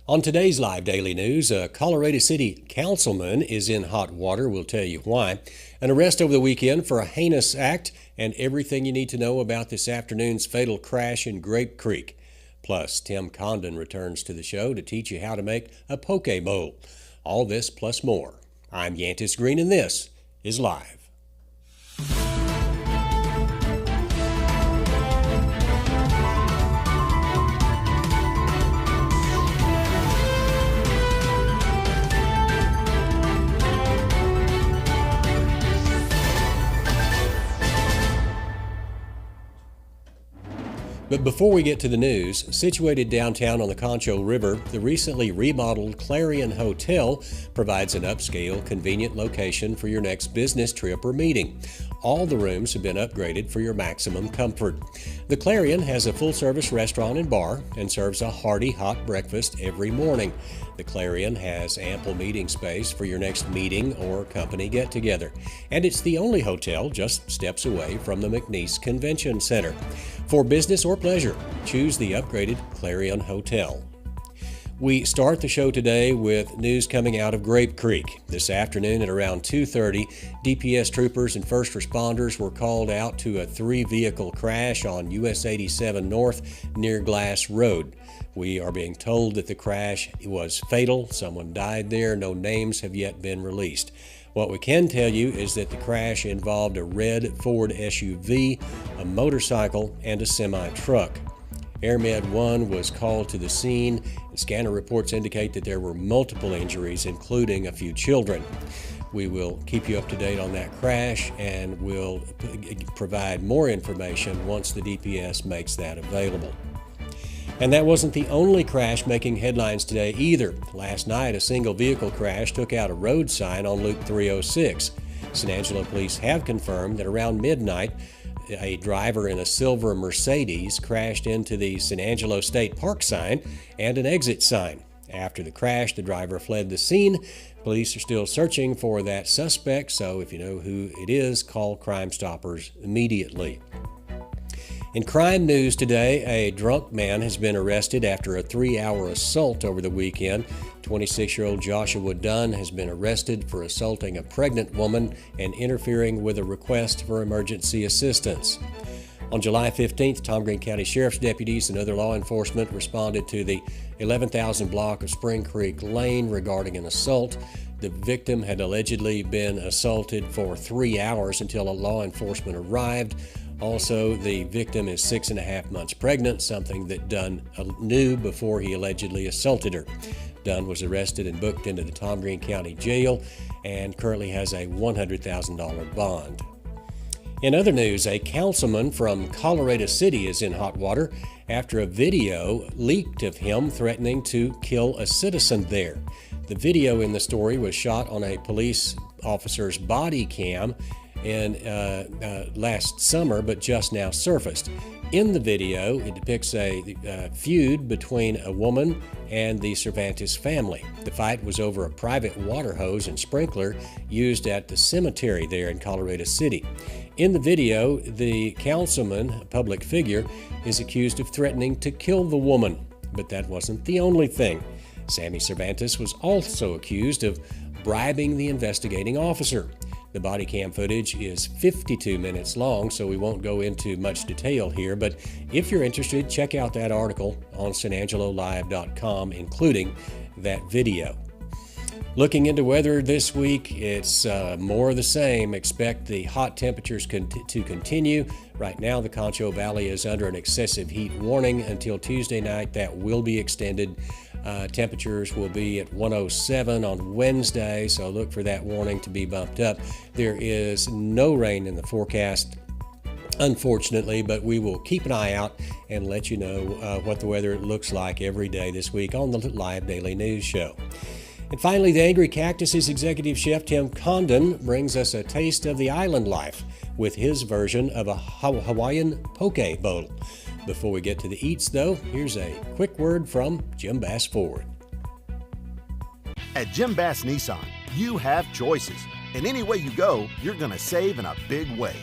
On today's live daily news, a Colorado City councilman is in hot water. We'll tell you why. An arrest over the weekend for a heinous act, and everything you need to know about this afternoon's fatal crash in Grape Creek. Plus, Tim Condon returns to the show to teach you how to make a poke bowl. All this plus more. I'm Yantis Green, and this is Live. But before we get to the news, situated downtown on the Concho River, the recently remodeled Clarion Hotel provides an upscale, convenient location for your next business trip or meeting. All the rooms have been upgraded for your maximum comfort. The Clarion has a full-service restaurant and bar and serves a hearty hot breakfast every morning. The Clarion has ample meeting space for your next meeting or company get-together. And it's the only hotel just steps away from the McNeese Convention Center. For business or pleasure, choose the upgraded Clarion Hotel. We start the show today with news coming out of Grape Creek. This afternoon at around 2:30, DPS troopers and first responders were called out to a 3-vehicle crash on US 87 North near Glass Road. We are being told that the crash was fatal. Someone died there. No names have yet been released. What we can tell you is that the crash involved a red Ford SUV, a motorcycle, and a semi-truck. AirMed 1 was called to the scene, and scanner reports indicate that there were multiple injuries, including a few children. We will keep you up to date on that crash, and we'll provide more information once the DPS makes that available. And that wasn't the only crash making headlines today either. Last night, a single vehicle crash took out a road sign on Loop 306. San Angelo police have confirmed that around midnight, a driver in a silver Mercedes crashed into the San Angelo State Park sign and an exit sign. After the crash, the driver fled the scene. Police are still searching for that suspect, so if you know who it is, call Crime Stoppers immediately. In crime news today, a drunk man has been arrested after a 3-hour assault over the weekend. 26-year-old Joshua Dunn has been arrested for assaulting a pregnant woman and interfering with a request for emergency assistance. On July 15th, Tom Green County Sheriff's deputies and other law enforcement responded to the 11,000 block of Spring Creek Lane regarding an assault. The victim had allegedly been assaulted for 3 hours until a law enforcement arrived. Also, the victim is 6.5 months pregnant, something that Dunn knew before he allegedly assaulted her. Dunn was arrested and booked into the Tom Green County Jail and currently has a $100,000 bond. In other news, a councilman from Colorado City is in hot water after a video leaked of him threatening to kill a citizen there. The video in the story was shot on a police officer's body cam last summer, but just now surfaced. In the video, it depicts a feud between a woman and the Cervantes family. The fight was over a private water hose and sprinkler used at the cemetery there in Colorado City. In the video, the councilman, a public figure, is accused of threatening to kill the woman. But that wasn't the only thing. Sammy Cervantes was also accused of bribing the investigating officer. The body cam footage is 52 minutes long, so we won't go into much detail here, but if you're interested, check out that article on sanangelolive.com, including that video. Looking into weather this week, it's more of the same. Expect the hot temperatures to continue. Right now, the Concho Valley is under an excessive heat warning until Tuesday night. That will be extended. Temperatures will be at 107 on Wednesday, so look for that warning to be bumped up. There is no rain in the forecast, unfortunately, but we will keep an eye out and let you know what the weather looks like every day this week on the Live Daily News Show. And finally, the Angry Cactus's executive chef Tim Condon brings us a taste of the island life with his version of a Hawaiian Poke bowl. Before we get to the eats, though, here's a quick word from Jim Bass Ford. At Jim Bass Nissan, you have choices, and any way you go, you're going to save in a big way.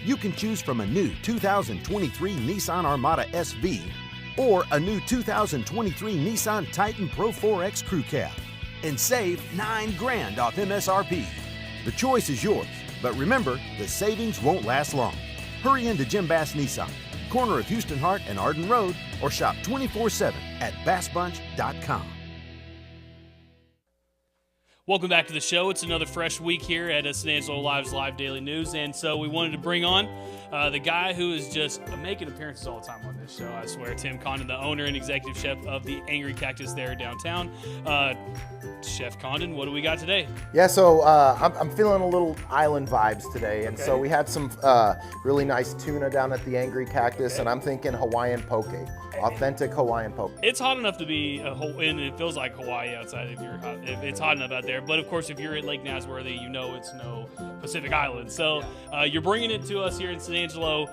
You can choose from a new 2023 Nissan Armada SV or a new 2023 Nissan Titan Pro 4X Crew Cab and save $9,000 off MSRP. The choice is yours, but remember, the savings won't last long. Hurry into Jim Bass Nissan, corner of Houston Hart and Arden Road, or shop 24/7 at bassbunch.com. Welcome back to the show. It's another fresh week here at San Angelo Live's Live Daily News, and so we wanted to bring on the guy who is just making appearances all the time on this show, I swear, Tim Condon, the owner and executive chef of the Angry Cactus there downtown. Chef Condon, what do we got today? Yeah, so I'm feeling a little island vibes today, and so we had some really nice tuna down at the Angry Cactus, and I'm thinking Hawaiian Poke, authentic Hawaiian Poke. It's hot enough to be, and it feels like Hawaii outside if it's hot enough out there, but of course if you're at Lake Nasworthy, you know it's no Pacific Island. So you're bringing it to us here in San Angelo.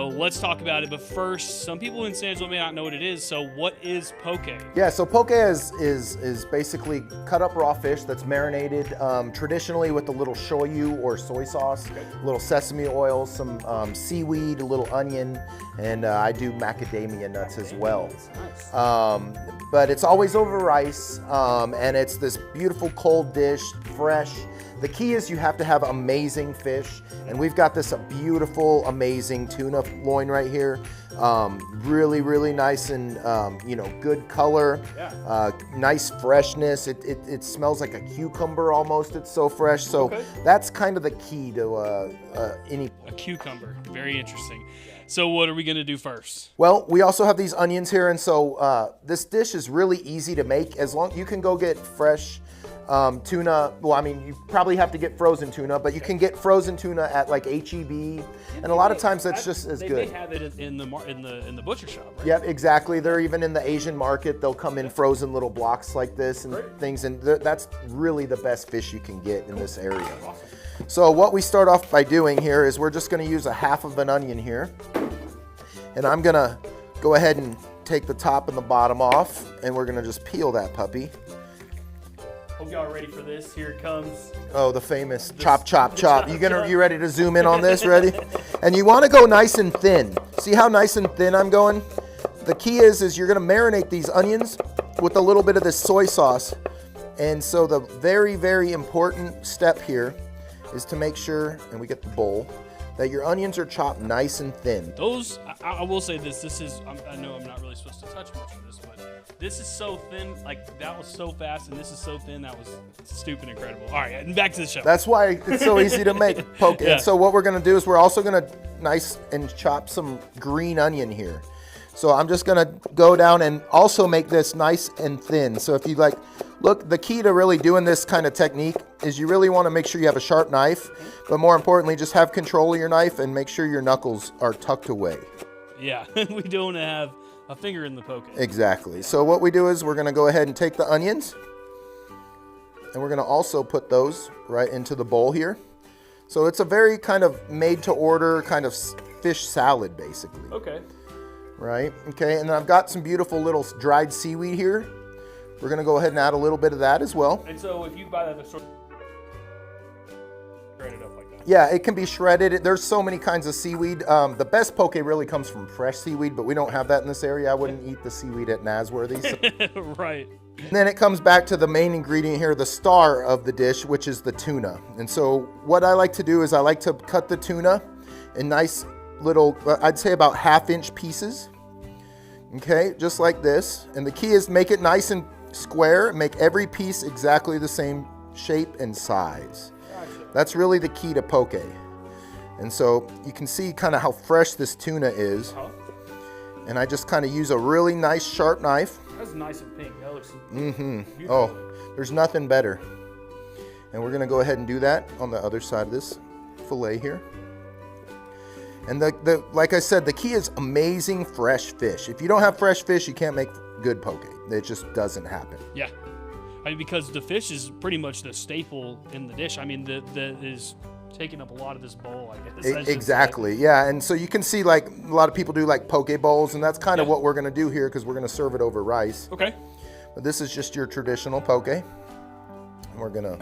Let's talk about it, but first, some people in San Angelo may not know what it is, so what is poke? Yeah, so poke is basically cut up raw fish that's marinated traditionally with a little shoyu or soy sauce, a little sesame oil, some seaweed, a little onion, and I do macadamia nuts as well. But it's always over rice, and it's this beautiful cold dish, fresh. The key is you have to have amazing fish, and we've got this beautiful, amazing tuna loin right here. Really, really nice and good color, nice freshness. It smells like a cucumber almost. It's so fresh. So that's kind of the key to a cucumber. Very interesting. So what are we going to do first? Well, we also have these onions here, and so this dish is really easy to make. As long you can go get fresh tuna. Well, I mean, you probably have to get frozen tuna, but you can get frozen tuna at like H-E-B, and a lot of times that's just as good. They may have it in the butcher shop. Right? Yep, exactly. They're even in the Asian market. They'll come in frozen little blocks like this and things, and that's really the best fish you can get in this area. Awesome. So what we start off by doing here is we're just going to use a half of an onion here, and I'm going to go ahead and take the top and the bottom off, and we're going to just peel that puppy. Hope y'all are ready for this. Here it comes. Oh, the famous chop, chop, chop. You ready to zoom in on this? Ready? And you want to go nice and thin. See how nice and thin I'm going? The key is you're going to marinate these onions with a little bit of this soy sauce. And so the very, very important step here is to make sure, and we get the bowl, that your onions are chopped nice and thin. Those, I will say this is, I know I'm not really supposed to touch much of this, but this is so thin, like that was so fast, and this is so thin, that was stupid incredible. All right, and back to the show. That's why it's so easy to make poke. And so what we're gonna do is we're also gonna nice and chop some green onion here. So I'm just gonna go down and also make this nice and thin. So if you like, look, the key to really doing this kind of technique is you really wanna make sure you have a sharp knife, but more importantly, just have control of your knife and make sure your knuckles are tucked away. Yeah, we don't have a finger in the poke. Exactly. So what we do is we're gonna go ahead and take the onions, and we're gonna also put those right into the bowl here. So it's a very kind of made to order kind of fish salad, basically. Okay. Right, okay, and then I've got some beautiful little dried seaweed here. We're gonna go ahead and add a little bit of that as well. And so if you buy that at the store, shred it up like that. Yeah, it can be shredded. There's so many kinds of seaweed. The best poke really comes from fresh seaweed, but we don't have that in this area. I wouldn't eat the seaweed at Nasworthy. So. Right. And then it comes back to the main ingredient here, the star of the dish, which is the tuna. And so what I like to do is I like to cut the tuna in nice little, I'd say about 1/2-inch pieces. Okay, just like this. And the key is make it nice and square, make every piece exactly the same shape and size. Gotcha. That's really the key to poke. And so you can see kind of how fresh this tuna is. And I just kind of use a really nice sharp knife. That's nice and pink. That looks beautiful. Oh, there's nothing better. And we're gonna go ahead and do that on the other side of this fillet here. And like I said, the key is amazing fresh fish. If you don't have fresh fish, you can't make good poke. It just doesn't happen. Yeah, I mean, because the fish is pretty much the staple in the dish. I mean, that is taking up a lot of this bowl, I guess. Exactly, yeah. And so you can see like a lot of people do like poke bowls, and that's kind of what we're gonna do here because we're gonna serve it over rice. Okay. But this is just your traditional poke. And we're gonna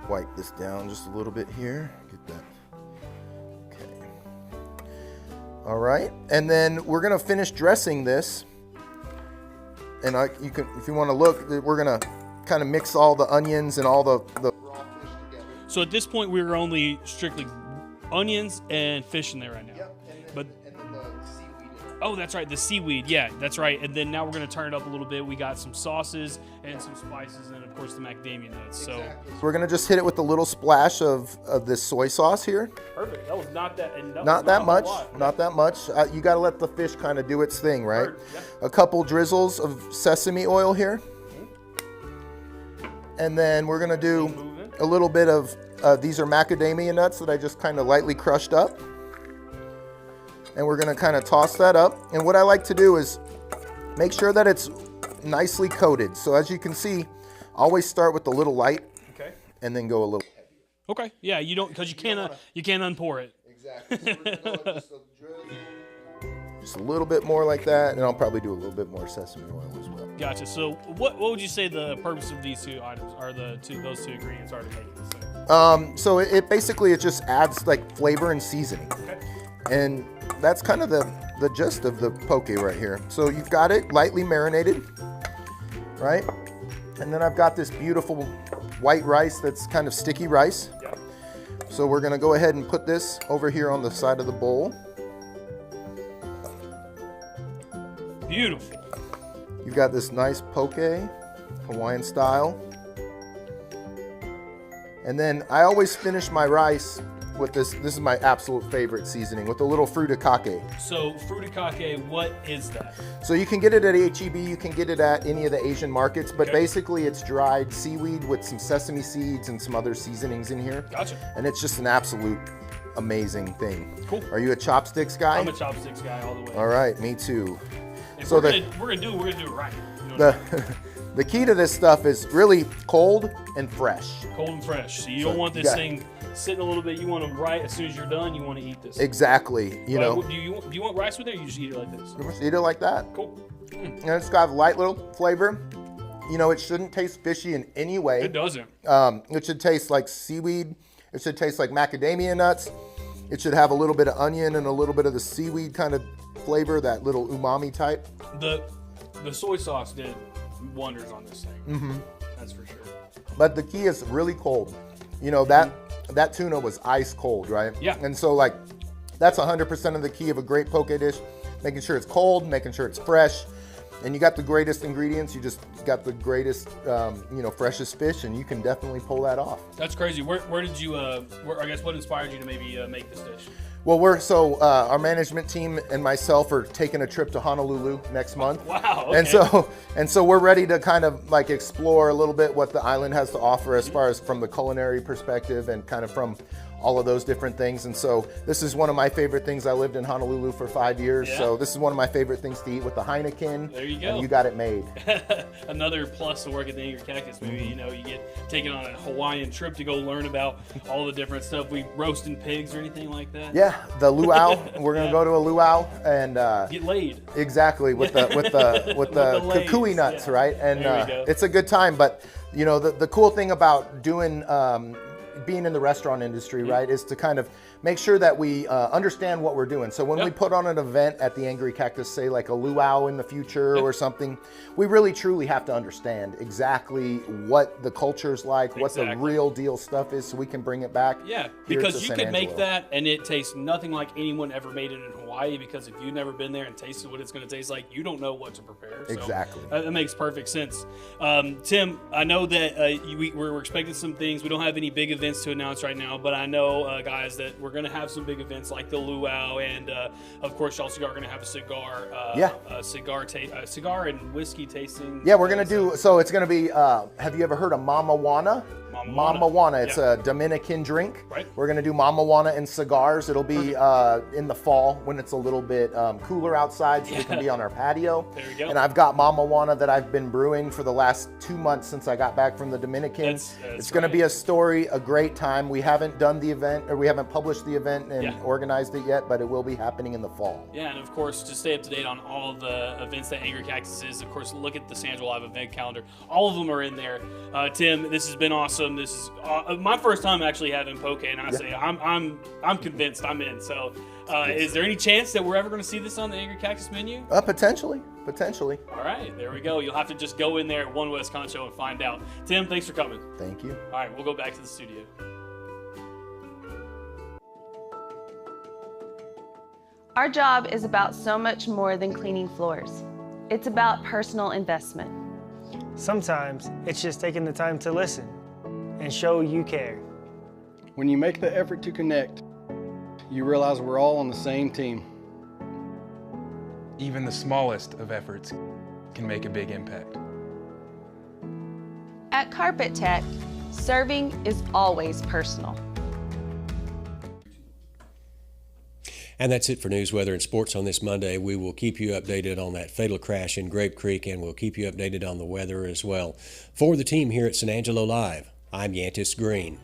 wipe this down just a little bit here. Get that. All right, and then we're gonna finish dressing this. And you can, if you want to look, we're gonna kind of mix all the onions and all the raw fish together. So at this point, we're only strictly onions and fish in there right now. Yep. And then the seaweed. Oh, that's right, the seaweed. Yeah, that's right. And then now we're gonna turn it up a little bit. We got some sauces and some spices, and of course the macadamia nuts. Exactly. So we're gonna just hit it with a little splash of this soy sauce here. Perfect. That was not that. Not that much. Not that much. You gotta let the fish kind of do its thing, right? Yeah. A couple drizzles of sesame oil here, and then we're gonna do a little bit of these are macadamia nuts that I just kind of lightly crushed up. And we're gonna kind of toss that up. And what I like to do is make sure that it's nicely coated. So as you can see, always start with a little light, okay, and then go a little heavier. Okay, yeah, you don't, because you can't unpour it. Exactly. So we're gonna go just a drizzle, just a little bit more like that, and I'll probably do a little bit more sesame oil as well. Gotcha. So what would you say the purpose of these two items are? Those two ingredients are to make this thing? So it basically it just adds like flavor and seasoning. Okay. And that's kind of the gist of the poke right here. So you've got it lightly marinated, right? And then I've got this beautiful white rice that's kind of sticky rice. Yeah. So we're gonna go ahead and put this over here on the side of the bowl. Beautiful. You've got this nice poke, Hawaiian style. And then I always finish my rice with this is my absolute favorite seasoning, with a little furikake. So furikake, what is that? So you can get it at HEB, you can get it at any of the Asian markets, but Okay. basically it's dried seaweed with some sesame seeds and some other seasonings in here. Gotcha. And it's just an absolute amazing thing. Cool. Are you a chopsticks guy? I'm a chopsticks guy all the way. All right, me too. If So we're gonna do it right. You know what I mean? The key to this stuff is really cold and fresh. Cold and fresh. So you So don't want you this got- thing sitting a little bit. You want them right as soon as you're done. You want to eat this. Exactly, you know. Do you want rice with it, or you just eat it like this? Just eat it like that. Cool. And it's got a light little flavor. You know, it shouldn't taste fishy in any way. It doesn't. It should taste like seaweed. It should taste like macadamia nuts. It should have a little bit of onion and a little bit of the seaweed kind of flavor, that little umami type. The soy sauce did wonders on this thing. Mm-hmm. That's for sure. But the key is really cold. You know, that tuna was ice cold, right? Yeah. And so like, that's 100% of the key of a great poke dish. Making sure it's cold, making sure it's fresh. And you got the greatest ingredients. You just got the greatest, freshest fish, and you can definitely pull that off. That's crazy. Where did you? I guess what inspired you to maybe make this dish? Well, our management team and myself are taking a trip to Honolulu next month. Wow. Okay. And so we're ready to kind of like explore a little bit what the island has to offer as far as from the culinary perspective and kind of from all of those different things. And so this is one of my favorite things. I lived in Honolulu for 5 years. Yeah. So this is one of my favorite things to eat with the Heineken. There you go. And you got it made. Another plus to work at the Angry Cactus. Maybe, you get taken on a Hawaiian trip to go learn about all the different stuff. We roasting pigs or anything like that? Yeah, the luau. We're gonna Yeah. go to a luau and Get laid. exactly with the lays, kukui nuts, yeah. right? And There we go. it's a good time. But the cool thing about doing being in the restaurant industry, right, is to kind of make sure that we understand what we're doing. So when we Yep. put on an event at the Angry Cactus, say like a luau in the future or something, we really truly have to understand exactly what the culture's like, what the Exactly. real deal stuff is, so we can bring it back. Yeah, here because to you San could make Angelo. that and it tastes nothing like anyone ever made it in Hawaii, because if you've never been there and tasted what it's going to taste like, you don't know what to prepare. So Exactly. That makes perfect sense. Tim, I know that we're expecting some things. We don't have any big events to announce right now, but I know, guys, that we're going to have some big events like the luau, and of course, y'all are going to have a cigar, cigar and whiskey tasting. Yeah, we're gonna do. So it's gonna be. Have you ever heard of Mama Wana? Mama Wana. It's Yeah. a Dominican drink. Right. We're gonna do Mama Wana and cigars. It'll be in the fall when it's a little bit cooler outside, so we can be on our patio. There we go. And I've got Mama Wana that I've been brewing for the last 2 months since I got back from the Dominican. That's It's gonna be a story, a great time. We haven't done the event, or we haven't published the event and Yeah. organized it yet, but it will be happening in the fall. Yeah, and of course, to stay up to date on all the events that Angry Cactus is, of course, look at the San Angelo Live event calendar. All of them are in there. Tim, this has been awesome. awesome. This is my first time actually having poke, and I say I'm convinced I'm in. So, is there any chance that we're ever going to see this on the Angry Cactus menu? Potentially. All right, there we go. You'll have to just go in there at One West Concho and find out. Tim, thanks for coming. Thank you. All right, we'll go back to the studio. Our job is about so much more than cleaning floors. It's about personal investment. Sometimes it's just taking the time to listen and show you care. When you make the effort to connect, you realize we're all on the same team. Even the smallest of efforts can make a big impact. At Carpet Tech, serving is always personal. And that's it for news, weather, and sports on this Monday. We will keep you updated on that fatal crash in Grape Creek, and we'll keep you updated on the weather as well. For the team here at San Angelo Live, I'm Yantis Green.